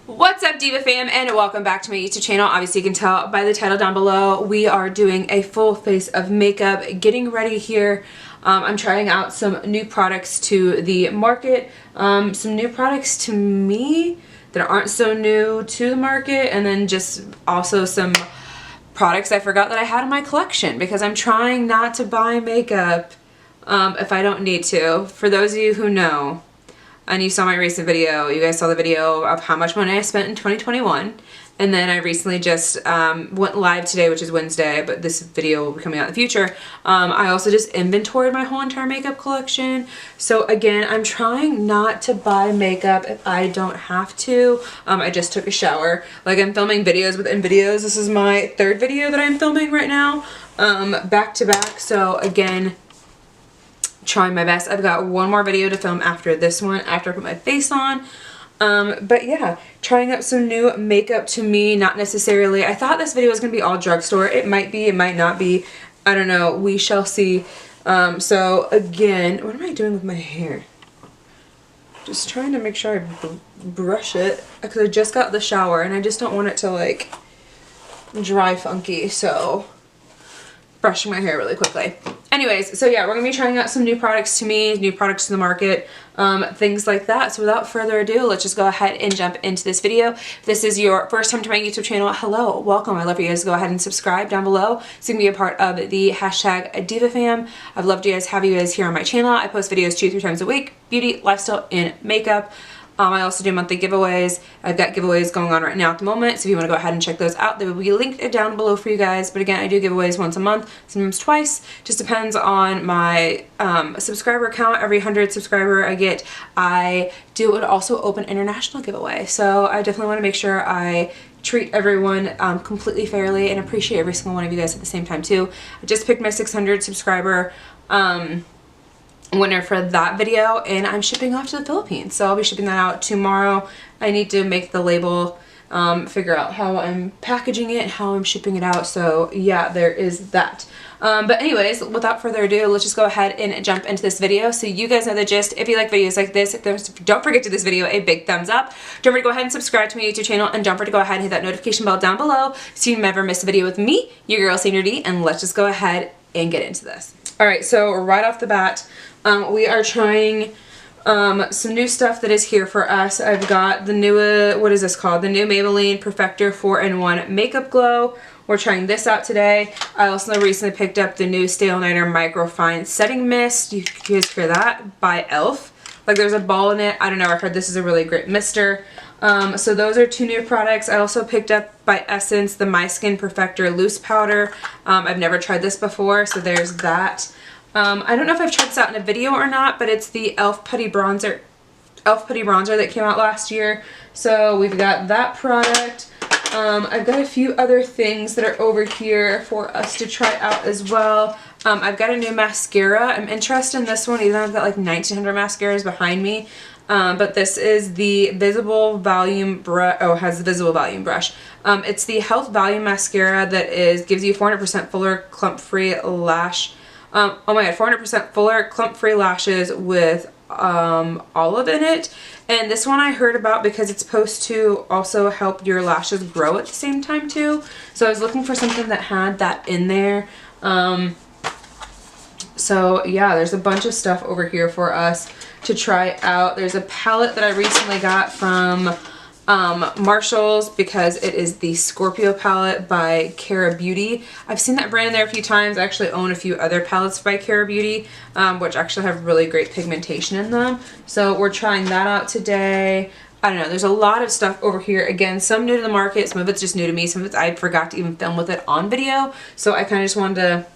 What's up, Diva fam, and welcome back to my YouTube channel. Obviously you can tell by the title down below, we are doing a full face of makeup, getting ready here. I'm trying out some new products to the market, some new products to me that aren't so new to the market, and then just also some products I forgot that I had in my collection because I'm trying not to buy makeup if I don't need to. For those of you who know, and you saw my recent video, you guys saw the video of how much money I spent in 2021, and then I recently just went live today, which is Wednesday, but this video will be coming out in the future. I also just inventoried my whole entire makeup collection. So again, I'm trying not to buy makeup if I don't have to. I just took a shower. Like, I'm filming videos within videos. This is my third video that I'm filming right now, back to back. So again, trying my best. I've got one more video to film after this one, after I put my face on. But yeah, trying out some new makeup to me, not necessarily. I thought this video was going to be all drugstore. It might be, it might not be. I don't know. We shall see. So again, what am I doing with my hair? Just trying to make sure I brush it, because I just got the shower and I just don't want it to like dry funky. So brushing my hair really quickly. Anyways, so yeah, we're gonna be trying out some new products to me, new products to the market, things like that. So without further ado, let's just go ahead and jump into this video. If this is your first time to my YouTube channel, hello, welcome. I'd love for you guys to go ahead and subscribe down below so you can be a part of the hashtag Diva fam. I've loved you guys, have you guys here on my channel. I post videos 2 to 3 times a week, beauty, lifestyle, and makeup. I also do monthly giveaways. I've got giveaways going on right now at the moment, so if you want to go ahead and check those out, they will be linked down below for you guys. But again, I do giveaways once a month, sometimes twice. Just depends on my subscriber count. Every 100 subscriber I do an also open international giveaway. So I definitely want to make sure I treat everyone completely fairly and appreciate every single one of you guys at the same time too. I just picked my 600 subscriber winner for that video, and I'm shipping off to the Philippines, so I'll be shipping that out tomorrow. I need to make the label, figure out how I'm packaging it, how I'm shipping it out, so yeah, there is that. But anyways, without further ado, let's just go ahead and jump into this video so you guys know the gist. If you like videos like this, don't forget to give this video a big thumbs up. Don't forget to go ahead and subscribe to my YouTube channel, and don't forget to go ahead and hit that notification bell down below so you never miss a video with me, your girl Sandra D, and let's just go ahead and get into this. Alright, so right off the bat, we are trying some new stuff that is here for us. I've got the new, what is this called? The new Maybelline Perfector 4-in-1 Makeup Glow. We're trying this out today. I also recently picked up the new Stay All Nighter Microfine Setting Mist. You guys hear that? By e.l.f. Like, there's a ball in it. I don't know, I've heard this is a really great mister. So those are 2 new products. I also picked up by Essence the My Skin Perfector Loose Powder. I've never tried this before, so there's that. I don't know if I've tried this out in a video or not, but it's the e.l.f. Putty Bronzer that came out last year. So we've got that product. I've got a few other things that are over here for us to try out as well. I've got a new mascara. I'm interested in this one, even though I've got like 1900 mascaras behind me. But this is the Visible Volume Brush. Oh, it has the Visible Volume Brush. It's the Health Volume Mascara that gives you 400% fuller clump-free lash. Oh my god, 400% fuller clump-free lashes with olive in it. And this one I heard about because it's supposed to also help your lashes grow at the same time too. So I was looking for something that had that in there. So yeah, there's a bunch of stuff over here for us to try out. There's a palette that I recently got from Marshall's because it is the Scorpio palette by Cara Beauty. I've seen that brand in there a few times. I actually own a few other palettes by Cara Beauty, which actually have really great pigmentation in them. So we're trying that out today. I don't know, there's a lot of stuff over here. Again, some new to the market, some of it's just new to me, some of it's I forgot to even film with it on video. So I kind of just wanted to,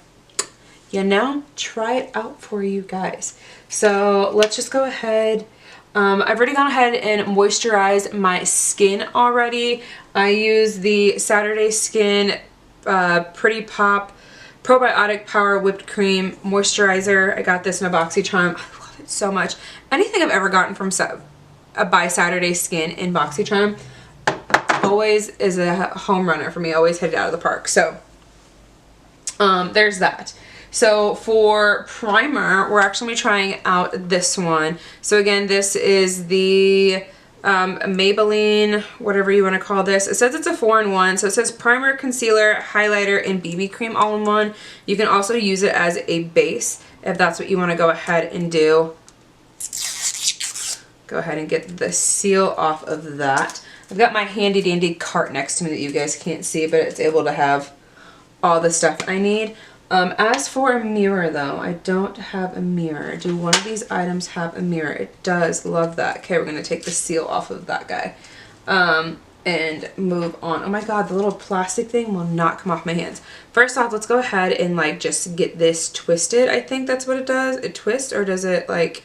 you know, try it out for you guys. So let's just go ahead. I've already gone ahead and moisturized my skin already. I use the Saturday Skin Pretty Pop Probiotic Power Whipped Cream Moisturizer. I got this in a BoxyCharm. I love it so much. Anything I've ever gotten from by Saturday Skin in BoxyCharm always is a home runner for me. I always hit it out of the park. So there's that. So for primer, we're actually trying out this one. So again, this is the Maybelline, whatever you want to call this. It says it's a 4-in-1, so it says primer, concealer, highlighter, and BB cream all in one. You can also use it as a base if that's what you want to go ahead and do. Go ahead and get the seal off of that. I've got my handy dandy cart next to me that you guys can't see, but it's able to have all the stuff I need. As for a mirror though, I don't have a mirror. Do one of these items have a mirror? It does. Love that. Okay, we're going to take the seal off of that guy. And move on. Oh my god, the little plastic thing will not come off my hands. First off, let's go ahead and like just get this twisted. I think that's what it does. It twists, or does it like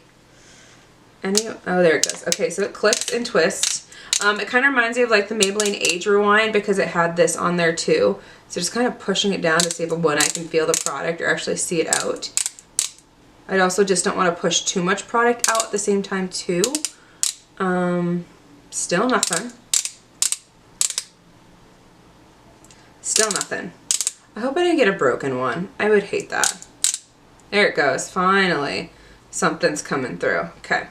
any? Oh, there it goes. Okay, so it clips and twists. It kind of reminds me of like the Maybelline Age Rewind because it had this on there too. So just kind of pushing it down to see when I can feel the product or actually see it out. I also just don't want to push too much product out at the same time too. Still nothing. Still nothing. I hope I didn't get a broken one. I would hate that. There it goes. Finally, something's coming through. Okay.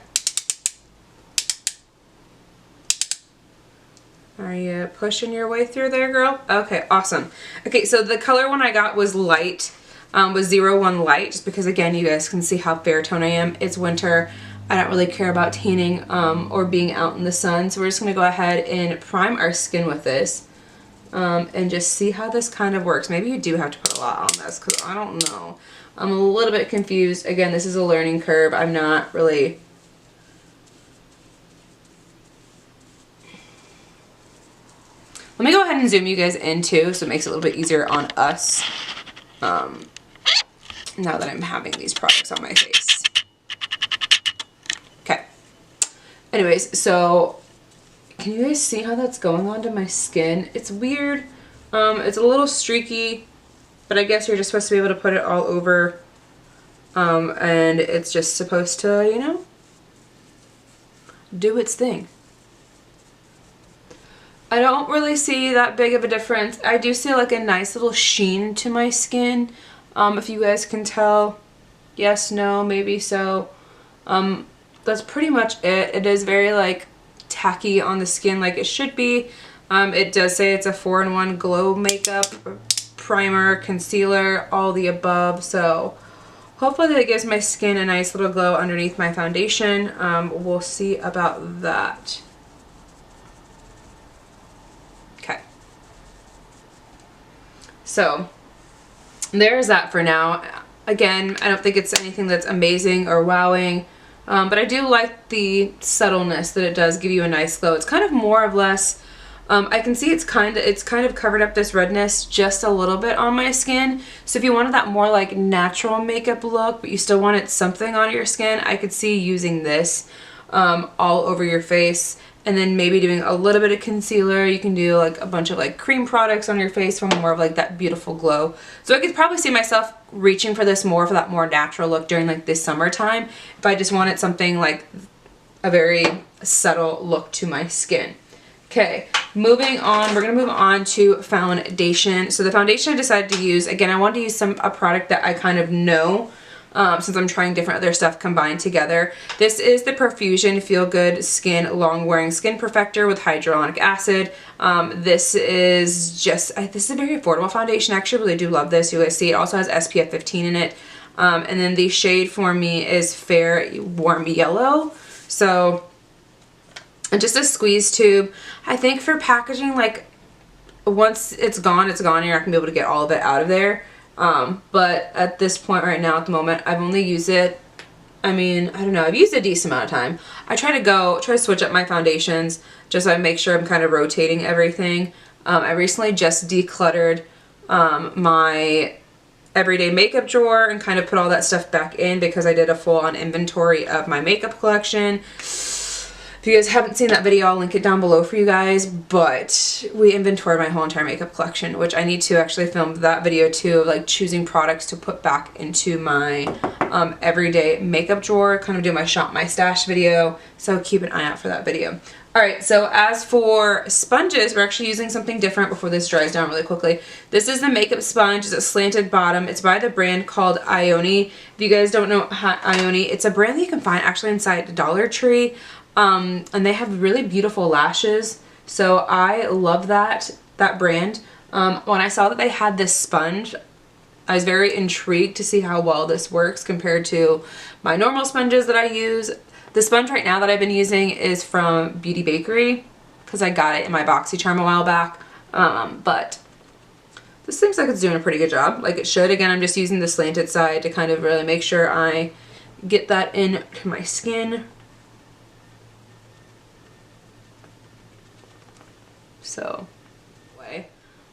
Are you pushing your way through there, girl? Okay, awesome. Okay, so the color one I got was light, was 01 light, just because again, you guys can see how fair tone I am. It's winter. I don't really care about tanning or being out in the sun, so we're just gonna go ahead and prime our skin with this and just see how this kind of works. Maybe you do have to put a lot on this, because I don't know. I'm a little bit confused. Again, this is a learning curve. I'm not really... Let me go ahead and zoom you guys in too, so it makes it a little bit easier on us now that I'm having these products on my face. Okay. Anyways, so can you guys see how that's going onto my skin? It's weird. It's a little streaky, but I guess you're just supposed to be able to put it all over and it's just supposed to, you know, do its thing. I don't really see that big of a difference. I do see like a nice little sheen to my skin, if you guys can tell. Yes, no, maybe so. That's pretty much it. It is very like tacky on the skin like it should be. It does say it's a 4-in-1 glow makeup, primer, concealer, all the above. So hopefully that gives my skin a nice little glow underneath my foundation. We'll see about that. So there's that for now. Again, I don't think it's anything that's amazing or wowing, but I do like the subtleness that it does give you a nice glow. It's kind of more or less, I can see it's kind of covered up this redness just a little bit on my skin. So if you wanted that more like natural makeup look, but you still wanted something on your skin, I could see using this all over your face. And then maybe doing a little bit of concealer. You can do like a bunch of like cream products on your face for more of like that beautiful glow. So I could probably see myself reaching for this more for that more natural look during like this summertime if I just wanted something like a very subtle look to my skin. Okay, moving on, we're gonna move on to foundation. So the foundation I decided to use, again, I wanted to use a product that I kind of know, since I'm trying different other stuff combined together. This is the Profusion Feel Good Skin Long Wearing Skin Perfector with hyaluronic acid. This is just, this is a very affordable foundation. I actually really do love this. You guys see it also has SPF 15 in it. And then the shade for me is Fair Warm Yellow. So, and just a squeeze tube. I think for packaging, like, once it's gone, you're not gonna be able to get all of it out of there. But at this point right now, at the moment, I've only used it, I mean, I don't know, I've used it a decent amount of time. I try to switch up my foundations just so I make sure I'm kind of rotating everything. I recently just decluttered my everyday makeup drawer and kind of put all that stuff back in because I did a full-on inventory of my makeup collection. If you guys haven't seen that video, I'll link it down below for you guys, but we inventoried my whole entire makeup collection, which I need to actually film that video too, of like choosing products to put back into my everyday makeup drawer, kind of do my shop my stash video, so keep an eye out for that video. Alright, so as for sponges, we're actually using something different before this dries down really quickly. This is the makeup sponge. It's a slanted bottom. It's by the brand called Ioni. If you guys don't know Ioni, it's a brand that you can find actually inside Dollar Tree. And they have really beautiful lashes. So I love that brand. When I saw that they had this sponge, I was very intrigued to see how well this works compared to my normal sponges that I use. The sponge right now that I've been using is from Beauty Bakery because I got it in my BoxyCharm a while back. But this seems like it's doing a pretty good job, like it should. Again, I'm just using the slanted side to kind of really make sure I get that into my skin. So,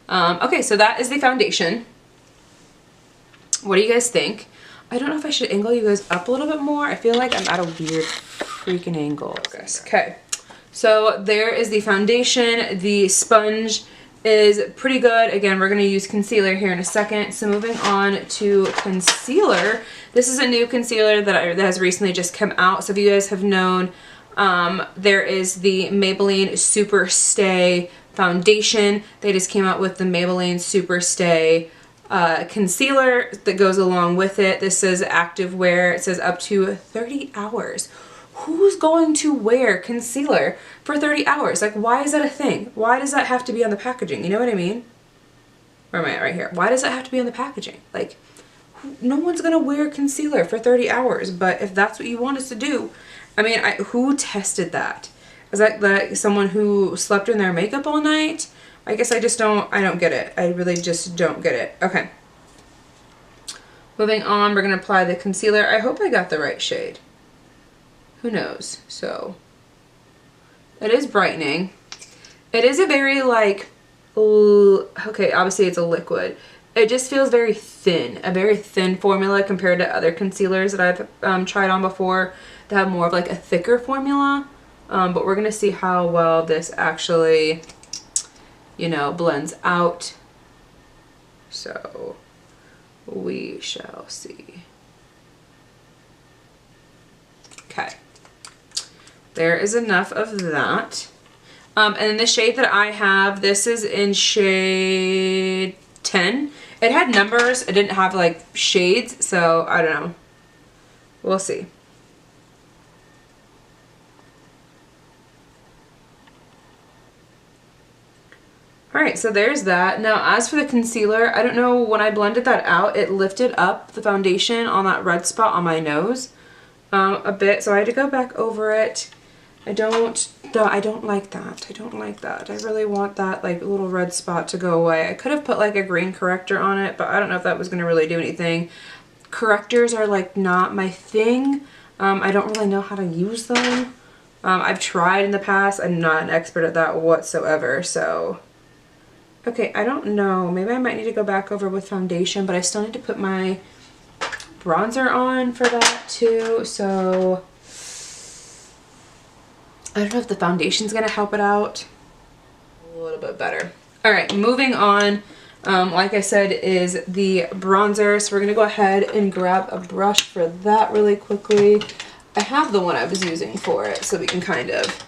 okay, so that is the foundation. What do you guys think? I don't know if I should angle you guys up a little bit more. I feel like I'm at a weird freaking angle. Okay, so there is the foundation. The sponge is pretty good. Again, we're going to use concealer here in a second. So moving on to concealer. This is a new concealer that has recently just come out. So if you guys have known, there is the Maybelline Super Stay foundation. They just came out with the Maybelline Super Stay concealer that goes along with it. This says active wear. It says up to 30 hours. Who's going to wear concealer for 30 hours? Like, why is that a thing? Why does that have to be on the packaging? You know what I mean? Where am I at? Right here. Why does that have to be on the packaging? Like, no one's gonna wear concealer for 30 hours, but if that's what you want us to do, I mean, who tested that? Is that someone who slept in their makeup all night? I guess I don't get it. I really just don't get it. Okay. Moving on, we're going to apply the concealer. I hope I got the right shade. Who knows? So, it is brightening. It is a very like, okay, obviously it's a liquid. It just feels very thin. A very thin formula compared to other concealers that I've tried on before that have more of like a thicker formula. But we're going to see how well this actually, you know, blends out. So we shall see. Okay. There is enough of that. And the shade that I have, this is in shade 10. It had numbers. It didn't have like shades. So I don't know. We'll see. Alright, so there's that. Now, as for the concealer, I don't know, when I blended that out, it lifted up the foundation on that red spot on my nose a bit, so I had to go back over it. I don't like that. I don't like that. I really want that, like, little red spot to go away. I could have put, like, a green corrector on it, but I don't know if that was going to really do anything. Correctors are, like, not my thing. I don't really know how to use them. I've tried in the past. I'm not an expert at that whatsoever, so... Okay, I don't know. Maybe I might need to go back over with foundation, but I still need to put my bronzer on for that too. So I don't know if the foundation's gonna help it out a little bit better. All right, moving on. Like I said, is the bronzer. So we're gonna go ahead and grab a brush for that really quickly. I have the one I was using for it, so we can kind of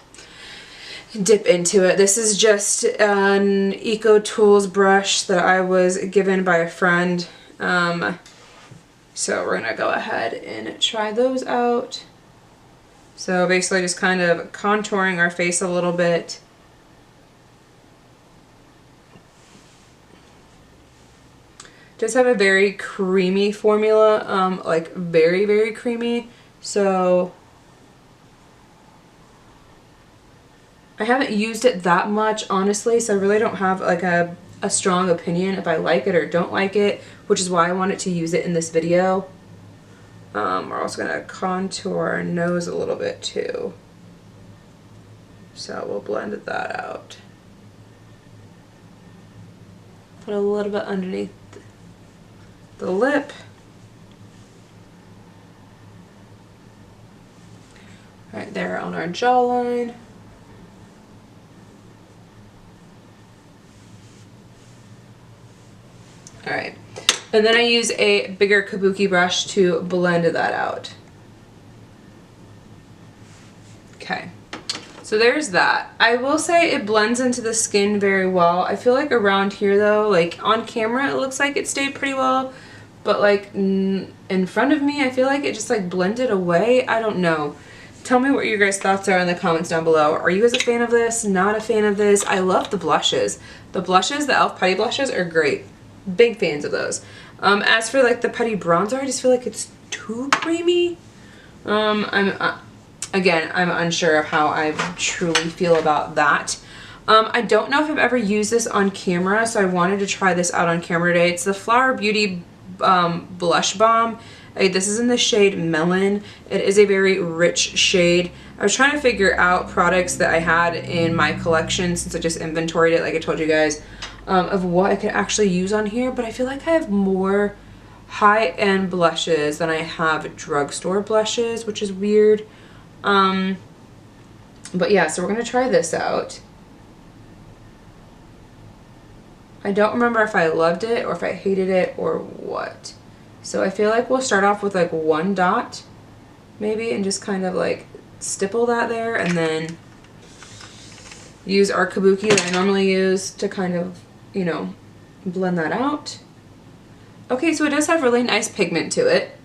dip into it. This is just an Eco Tools brush that I was given by a friend. So we're gonna go ahead and try those out. So basically just kind of contouring our face a little bit. Just have a very creamy formula, like very, very creamy. So I haven't used it that much, honestly, so I really don't have like a strong opinion if I like it or don't like it, which is why I wanted to use it in this video. We're also going to contour our nose a little bit too. So we'll blend that out. Put a little bit underneath the lip. Right there on our jawline. Alright, and then I use a bigger kabuki brush to blend that out. Okay, so there's that. I will say it blends into the skin very well. I feel like around here though, like on camera it looks like it stayed pretty well, but like in front of me I feel like it just like blended away. I don't know. Tell me what your guys' thoughts are in the comments down below. Are you guys a fan of this? Not a fan of this? I love the blushes. The blushes, the e.l.f. Putty blushes are great. Big fans of those. As for like the putty bronzer, I just feel like it's too creamy. Again, I'm unsure of how I truly feel about that. I don't know if I've ever used this on camera, so I wanted to try this out on camera today. It's the Flower Beauty Blush Balm. This is in the shade Melon. It is a very rich shade. I was trying to figure out products that I had in my collection since I just inventoried it, like I told you guys, of what I could actually use on here, but I feel like I have more high-end blushes than I have drugstore blushes, which is weird. But yeah, so we're gonna try this out. I don't remember if I loved it or if I hated it or what. So I feel like we'll start off with like one dot maybe and just kind of like stipple that there, and then use our kabuki that I normally use to kind of, you know, blend that out. Okay, so it does have really nice pigment to it.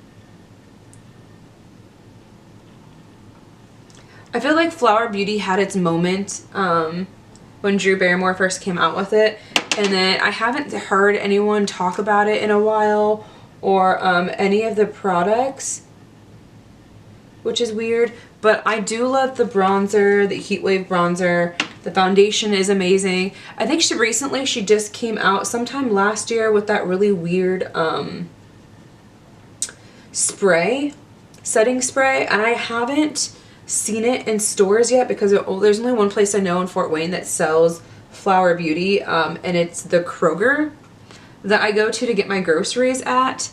I feel like Flower Beauty had its moment when Drew Barrymore first came out with it, and then I haven't heard anyone talk about it in a while, or any of the products, which is weird. But I do love the bronzer, the Heat Wave bronzer. The foundation is amazing. I think she just came out sometime last year with that really weird spray, setting spray, and I haven't seen it in stores yet because there's only one place I know in Fort Wayne that sells Flower Beauty, and it's the Kroger that I go to get my groceries at,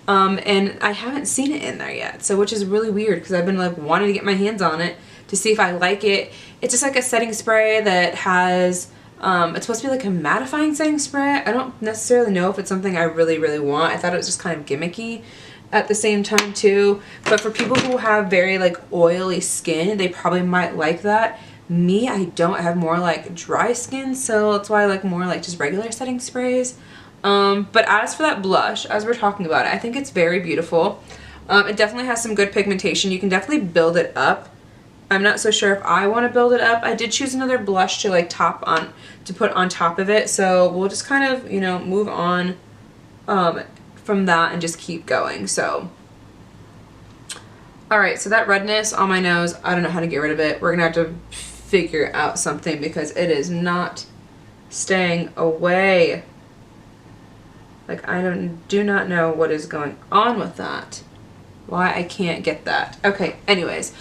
and I haven't seen it in there yet, so which is really weird because I've been like wanting to get my hands on it to see if I like it. It's just like a setting spray that has it's supposed to be like a mattifying setting spray. I don't necessarily know if it's something I really want. I thought it was just kind of gimmicky at the same time too, but for people who have very like oily skin, they probably might like that. Me, I don't have more like dry skin, so that's why I like more like just regular setting sprays. But as for that blush, as we're talking about it, I think it's very beautiful. It definitely has some good pigmentation. You can definitely build it up. I'm not so sure if I want to build it up. I did choose another blush to like to put on top of it, so we'll just kind of, you know, move on from that and just keep going. So alright, so that redness on my nose, I don't know how to get rid of it. We're gonna have to figure out something because it is not staying away. Like, I do not know what is going on with that. Why I can't get that. Okay, anyways,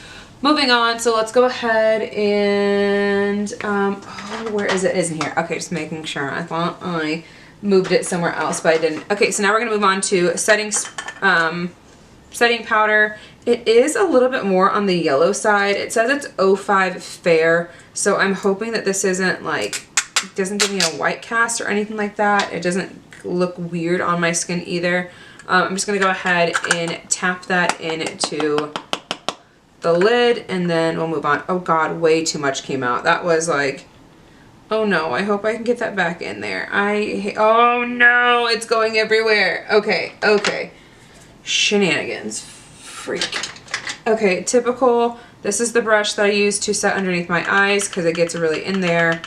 moving on. So let's go ahead and oh, where is it? It isn't here. Okay, just making sure. I thought I moved it somewhere else, but I didn't. Okay, so now we're gonna move on to setting powder. It is a little bit more on the yellow side. It says it's 05 Fair, so I'm hoping that this isn't like, it doesn't give me a white cast or anything like that. It doesn't look weird on my skin either. I'm just gonna go ahead and tap that into the lid, and then we'll move on. Oh god, way too much came out. That was like, oh no, I hope I can get that back in there. Oh no, it's going everywhere. Okay. Shenanigans. Freak. Okay, typical. This is the brush that I use to set underneath my eyes because it gets really in there.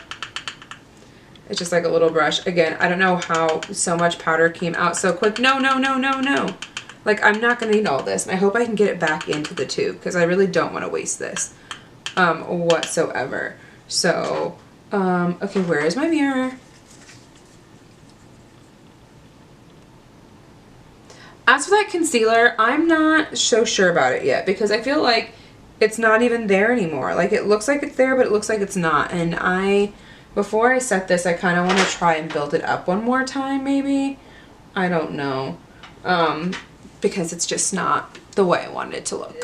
It's just like a little brush. Again, I don't know how so much powder came out so quick. No. Like, I'm not going to need all this. And I hope I can get it back into the tube because I really don't want to waste this whatsoever. So, okay, where is my mirror? As for that concealer, I'm not so sure about it yet because I feel like it's not even there anymore. Like, it looks like it's there, but it looks like it's not. And before I set this, I kind of want to try and build it up one more time, maybe. I don't know. Because it's just not the way I wanted it to look.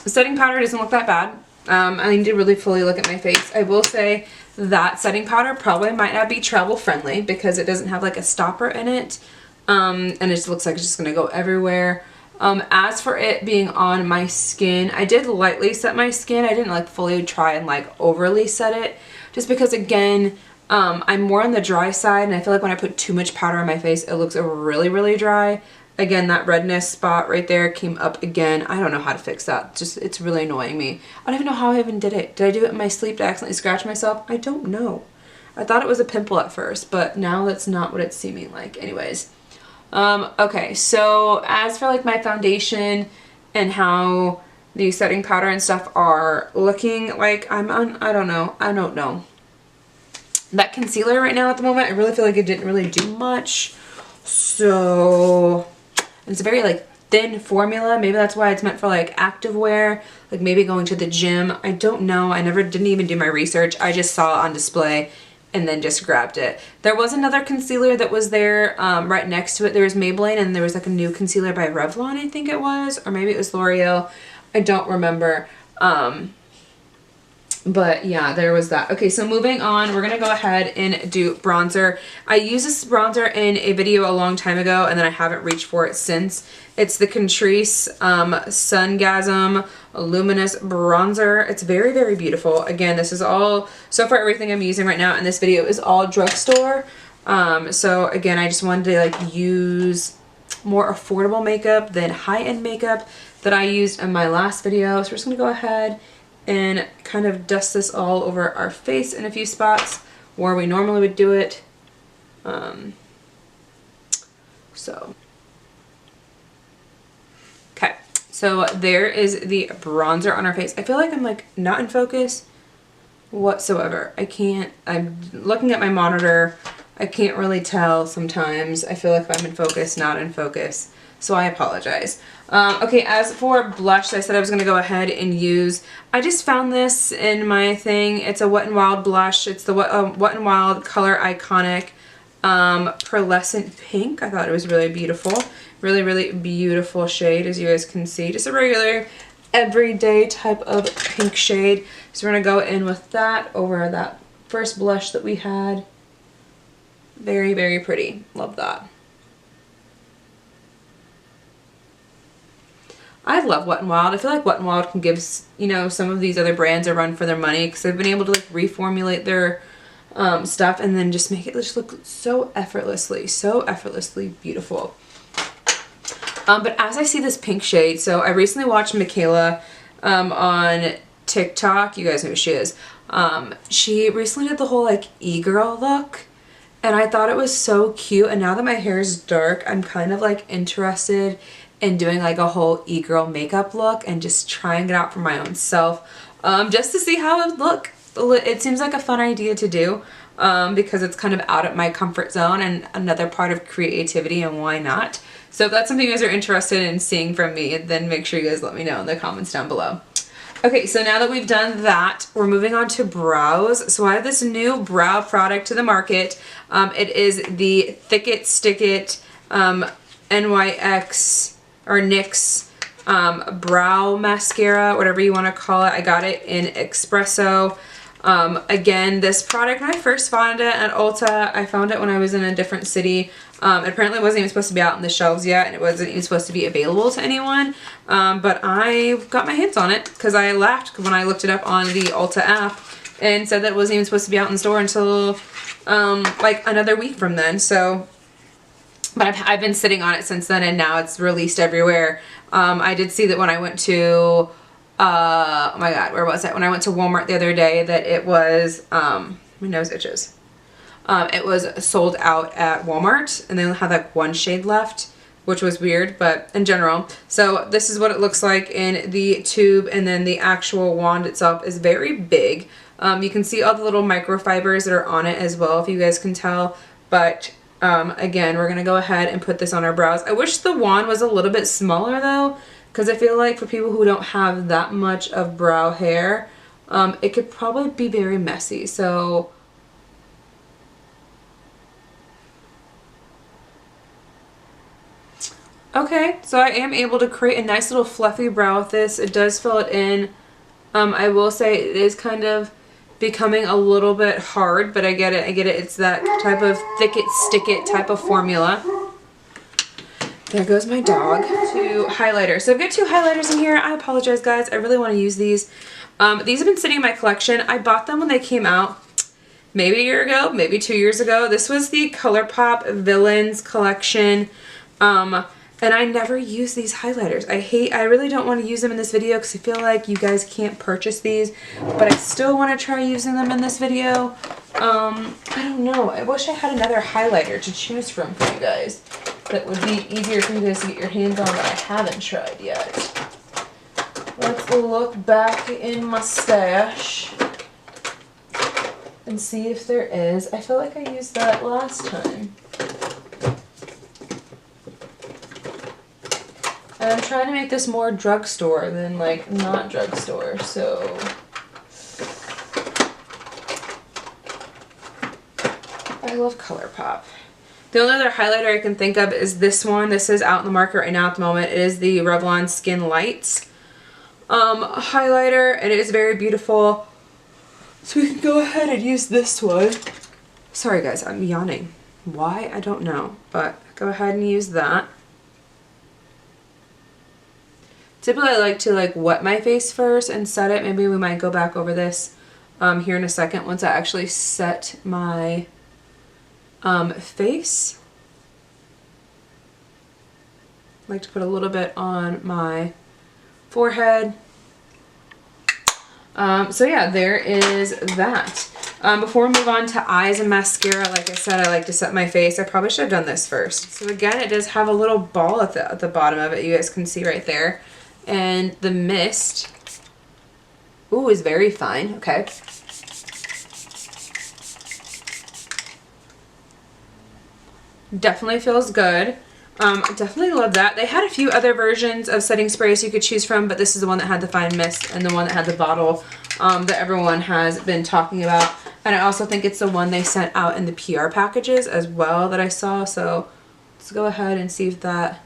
The setting powder doesn't look that bad. I need to really fully look at my face. I will say that setting powder probably might not be travel friendly because it doesn't have like a stopper in it. And it just looks like it's just going to go everywhere. As for it being on my skin, I did lightly set my skin. I didn't like fully try and like overly set it. Just because, again, I'm more on the dry side, and I feel like when I put too much powder on my face, it looks really dry. Again, that redness spot right there came up again. I don't know how to fix that. Just, it's really annoying me. I don't even know how I even did it. Did I do it in my sleep to accidentally scratch myself? I don't know. I thought it was a pimple at first, but now that's not what it's seeming like. Anyways. Okay, so as for like my foundation and how the setting powder and stuff are looking like, I don't know. That concealer right now at the moment, I really feel like it didn't really do much. So it's a very like thin formula. Maybe that's why it's meant for like activewear, like maybe going to the gym. I don't know. I didn't even do my research. I just saw it on display and then just grabbed it. There was another concealer that was there right next to it. There was Maybelline, and there was like a new concealer by Revlon, I think it was, or maybe it was L'Oreal. I don't remember. But yeah, there was that. Okay, so moving on, we're gonna go ahead and do bronzer. I used this bronzer in a video a long time ago, and then I haven't reached for it since. It's the Catrice Sungasm Luminous Bronzer. It's very, very beautiful. Again, this is all, so far everything I'm using right now in this video is all drugstore. So again, I just wanted to like use more affordable makeup than high-end makeup that I used in my last video. So we're just gonna go ahead and kind of dust this all over our face in a few spots where we normally would do it. Okay, so there is the bronzer on our face. I feel like I'm like not in focus whatsoever. I'm looking at my monitor. I can't really tell sometimes. I feel like if I'm in focus, not in focus. So I apologize. Okay, as for blush, I said I was going to go ahead and use, I just found this in my thing. It's a Wet n Wild blush. It's the Wet n Wild Color Iconic Pearlescent Pink. I thought it was really beautiful. Really, really beautiful shade, as you guys can see. Just a regular, everyday type of pink shade. So we're going to go in with that over that first blush that we had. Very, very pretty. Love that. I love Wet n Wild. I feel like Wet n Wild can give, you know, some of these other brands a run for their money, because they've been able to like reformulate their stuff and then just make it just look so effortlessly beautiful. But as I see this pink shade, so I recently watched Michaela on TikTok. You guys know who she is. She recently did the whole like e-girl look, and I thought it was so cute. And now that my hair is dark, I'm kind of like interested in doing like a whole e-girl makeup look and just trying it out for my own self, just to see how it would look. It seems like a fun idea to do because it's kind of out of my comfort zone and another part of creativity, and why not? So if that's something you guys are interested in seeing from me, then make sure you guys let me know in the comments down below. Okay, so now that we've done that, we're moving on to brows. So I have this new brow product to the market. It is the Thick It Stick It NYX or NYX brow mascara, whatever you want to call it. I got it in Espresso. Again, this product, when I first found it at Ulta, I found it when I was in a different city. It apparently wasn't even supposed to be out on the shelves yet, and it wasn't even supposed to be available to anyone. But I got my hands on it because I laughed when I looked it up on the Ulta app and said that it wasn't even supposed to be out in the store until like another week from then. So, but I've been sitting on it since then, and now it's released everywhere. I did see that when I went to, oh my god, where was it? When I went to Walmart the other day, that it was, my nose itches. It was sold out at Walmart, and they only had like one shade left, which was weird, but in general. So this is what it looks like in the tube, and then the actual wand itself is very big. You can see all the little microfibers that are on it as well, if you guys can tell, but again, we're gonna go ahead and put this on our brows. I wish the wand was a little bit smaller though, because I feel like for people who don't have that much of brow hair, it could probably be very messy. So okay, so I am able to create a nice little fluffy brow with this. It does fill it in. I will say it is kind of becoming a little bit hard, but I get it. It's that type of thick it, stick it type of formula. There goes my dog. Two highlighters. So I've got two highlighters in here. I apologize, guys. I really want to use these. These have been sitting in my collection. I bought them when they came out, maybe a year ago, maybe 2 years ago. This was the ColourPop Villains collection. And I never use these highlighters. I really don't want to use them in this video because I feel like you guys can't purchase these, but I still want to try using them in this video. I don't know. I wish I had another highlighter to choose from for you guys. That would be easier for you guys to get your hands on that I haven't tried yet. Let's look back in my stash and see if there is. I feel like I used that last time. And I'm trying to make this more drugstore than like not drugstore, so I love ColourPop. The only other highlighter I can think of is this one. This is out in the market right now at the moment. It is the Revlon Skin Lights highlighter, and it is very beautiful. So we can go ahead and use this one. Sorry guys, I'm yawning. Why? I don't know, but go ahead and use that. Typically I like to wet my face first and set it. Maybe we might go back over this here in a second once I actually set my face. I like to put a little bit on my forehead. So yeah, there is that. Before we move on to eyes and mascara, like I said, I like to set my face. I probably should have done this first. So again, it does have a little ball at the bottom of it. You guys can see right there. And the mist, ooh, is very fine. Okay. Definitely feels good. I definitely love that. They had a few other versions of setting sprays you could choose from, but this is the one that had the fine mist and the one that had the bottle that everyone has been talking about. And I also think it's the one they sent out in the PR packages as well that I saw. So let's go ahead and see if that,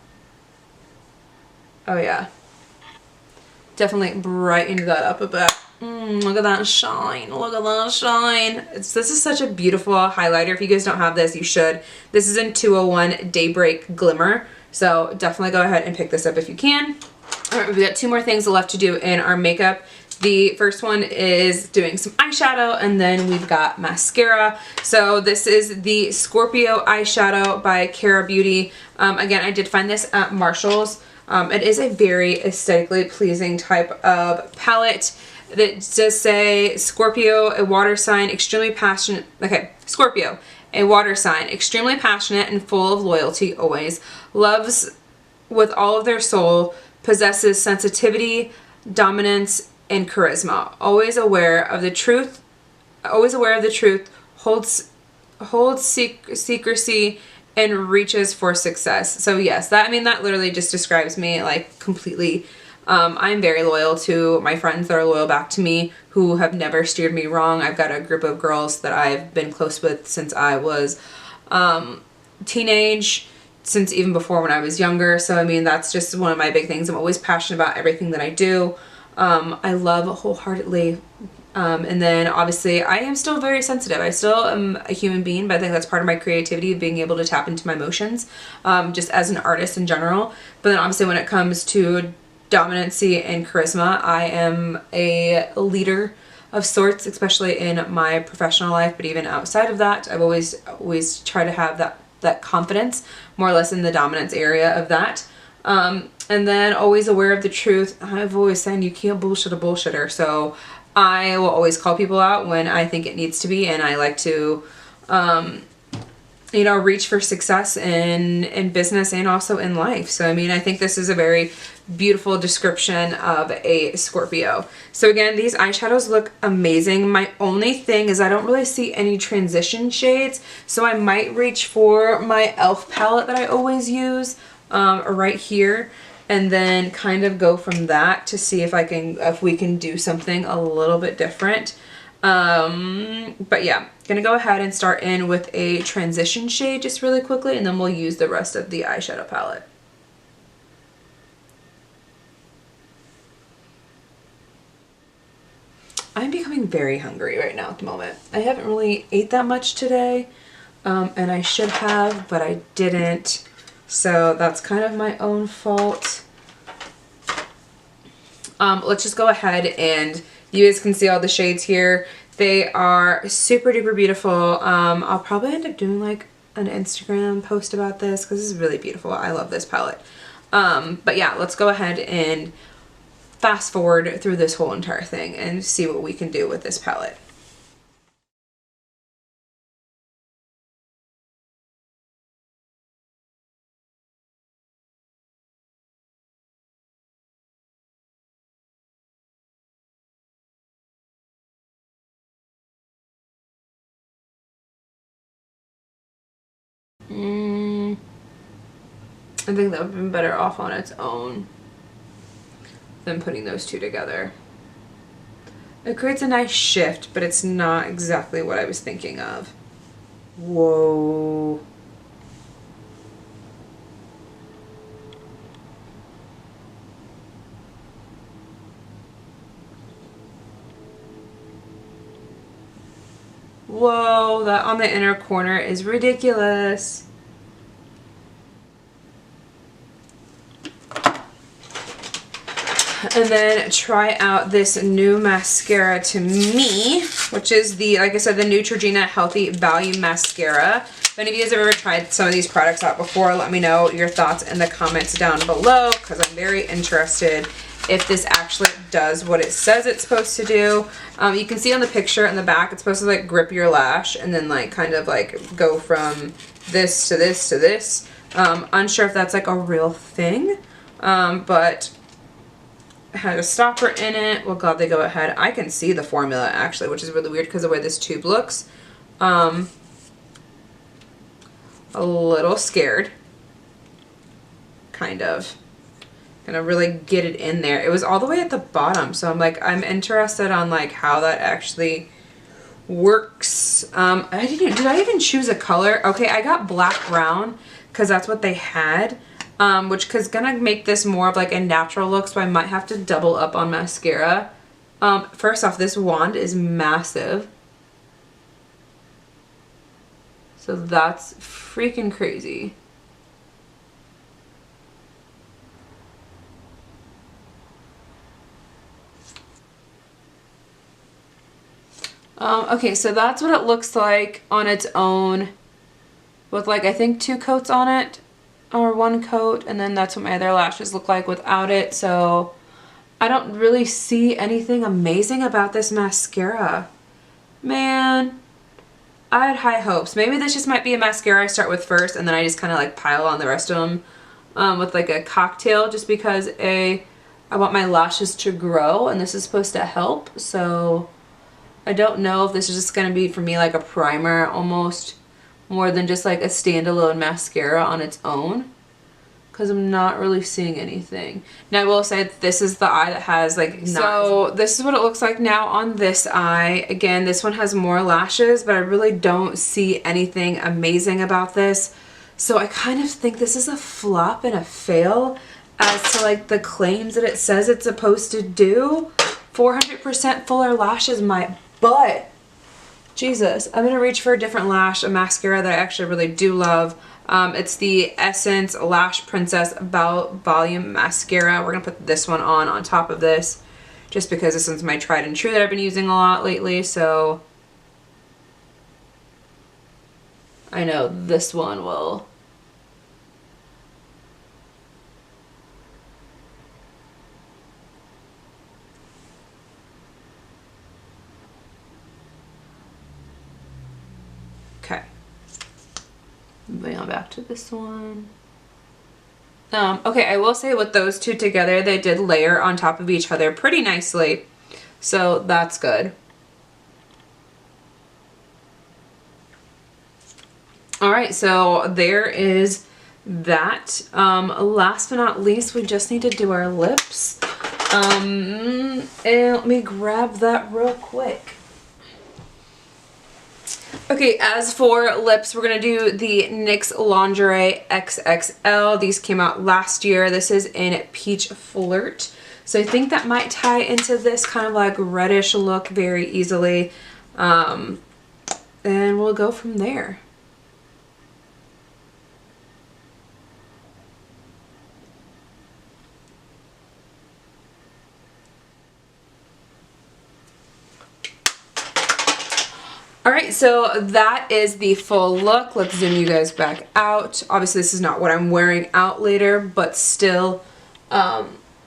oh yeah. Definitely brightened that up a bit. Look at that shine. Look at that shine. This is such a beautiful highlighter. If you guys don't have this, you should. This is in 201 Daybreak Glimmer. So definitely go ahead and pick this up if you can. All right, we've got two more things left to do in our makeup. The first one is doing some eyeshadow, and then we've got mascara. So this is the Scorpio Eyeshadow by Cara Beauty. Again, I did find this at Marshall's. It is a very aesthetically pleasing type of palette. It does say Scorpio, a water sign, extremely passionate. Okay, Scorpio, a water sign, extremely passionate and full of loyalty always. Loves with all of their soul, possesses sensitivity, dominance, and charisma. Always aware of the truth, holds secrecy, and reaches for success. So yes, that literally just describes me like completely. I'm very loyal to my friends that are loyal back to me, who have never steered me wrong. I've got a group of girls that I've been close with since I was teenage, since even before when I was younger. So I mean, that's just one of my big things. I'm always passionate about everything that I do. I love wholeheartedly. And then obviously I am still very sensitive. I still am a human being, but I think that's part of my creativity, being able to tap into my emotions, just as an artist in general. But then obviously when it comes to dominancy and charisma, I am a leader of sorts, especially in my professional life, but even outside of that, I've always try to have that confidence, more or less in the dominance area of that. And then always aware of the truth. I've always said you can't bullshit a bullshitter, so I will always call people out when I think it needs to be, and I like to, you know, reach for success in business and also in life. So, I mean, I think this is a very beautiful description of a Scorpio. So again, these eyeshadows look amazing. My only thing is I don't really see any transition shades, so I might reach for my e.l.f. palette that I always use right here, and then kind of go from that to see if we can do something a little bit different. But yeah, gonna go ahead and start in with a transition shade just really quickly, and then we'll use the rest of the eyeshadow palette. I'm becoming very hungry right now at the moment. I haven't really ate that much today, and I should have, but I didn't. So that's kind of my own fault. Let's just go ahead, and you guys can see all the shades here. They are super duper beautiful. I'll probably end up doing like an Instagram post about this because this is really beautiful. I love this palette. But yeah, let's go ahead and fast forward through this whole entire thing and see what we can do with this palette. I think that would have been better off on its own than putting those two together. It creates a nice shift, but it's not exactly what I was thinking of. Whoa. Whoa, that on the inner corner is ridiculous. And then try out this new mascara to me, which is the, like I said, the Neutrogena Healthy Value Mascara. If any of you guys have ever tried some of these products out before, let me know your thoughts in the comments down below, because I'm very interested if this actually does what it says it's supposed to do. You can see on the picture in the back, it's supposed to like grip your lash and then like kind of like go from this to this to this. Unsure if that's like a real thing, but it had a stopper in it. We'll gladly go ahead. I can see the formula actually, which is really weird because of the way this tube looks. A little scared, kind of. Gonna really get it in there. It was all the way at the bottom, so I'm like, I'm interested on like how that actually works. Did I even choose a color? Okay, I got black brown because that's what they had. Which is gonna make this more of like a natural look, so I might have to double up on mascara. First off, this wand is massive. So that's freaking crazy. Okay, so that's what it looks like on its own with like, I think 2 coats on it. Or 1 coat, and then that's what my other lashes look like without it. So I don't really see anything amazing about this mascara. Man, I had high hopes. Maybe this just might be a mascara I start with first and then I just kind of like pile on the rest of them with like a cocktail, just because I want my lashes to grow and this is supposed to help. So I don't know if this is just going to be for me like a primer almost, more than just like a standalone mascara on its own, because I'm not really seeing anything. Now I will say that this is the eye that has like, so this is what it looks like now on this eye. Again, this one has more lashes, but I really don't see anything amazing about this. So I kind of think this is a flop and a fail as to like the claims that it says it's supposed to do. 400% fuller lashes, my butt. Jesus, I'm going to reach for a different lash, a mascara that I actually really do love. It's the Essence Lash Princess Volume Mascara. We're going to put this one on top of this, just because this one's my tried and true that I've been using a lot lately, so I know this one will. Okay. Moving on back to this one. Okay, I will say with those two together, they did layer on top of each other pretty nicely. So that's good. Alright, so there is that. Last but not least, we just need to do our lips. And let me grab that real quick. Okay, as for lips, we're going to do the NYX Lingerie XXL. These came out last year. This is in Peach Flirt. So I think that might tie into this kind of like reddish look very easily. And we'll go from there. Alright, Alright, so that is the full look. Let's zoom you guys back out. Obviously this is not what I'm wearing out later, but still,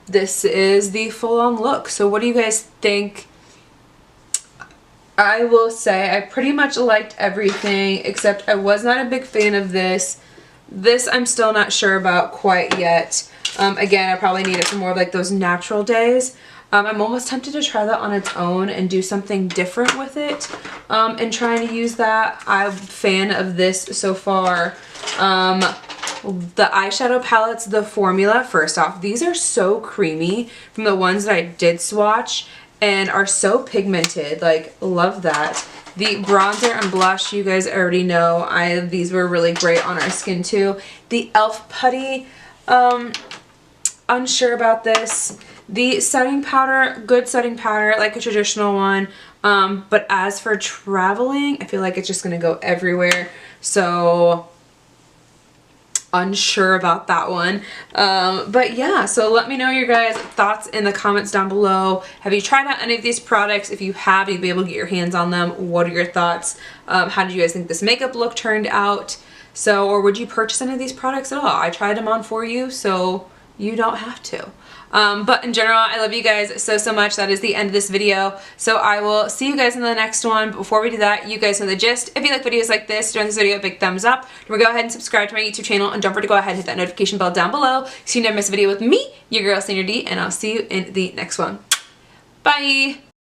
this is the full-on look. So what do you guys think? I will say I pretty much liked everything, except I was not a big fan of this. This I'm still not sure about quite yet. Again, I probably need it for more of like those natural days. I'm almost tempted to try that on its own and do something different with it and trying to use that. I'm a fan of this so far. The eyeshadow palettes, the formula, first off, these are so creamy from the ones that I did swatch and are so pigmented. Like, love that. The bronzer and blush, you guys already know, these were really great on our skin too. The e.l.f. putty, unsure about this. The setting powder, good setting powder, like a traditional one. But as for traveling, I feel like it's just going to go everywhere. So, unsure about that one. But yeah, so let me know your guys' thoughts in the comments down below. Have you tried out any of these products? If you have, you'll be able to get your hands on them. What are your thoughts? How did you guys think this makeup look turned out? So, or would you purchase any of these products at all? I tried them on for you, so you don't have to. But in general, I love you guys so much. That is the end of this video. So I will see you guys in the next one. But before we do that, you guys know the gist. If you like videos like this, during this video, a big thumbs up. Remember, go ahead and subscribe to my YouTube channel. And don't forget to go ahead and hit that notification bell down below so you never miss a video with me, your girl, Sandra D. And I'll see you in the next one. Bye!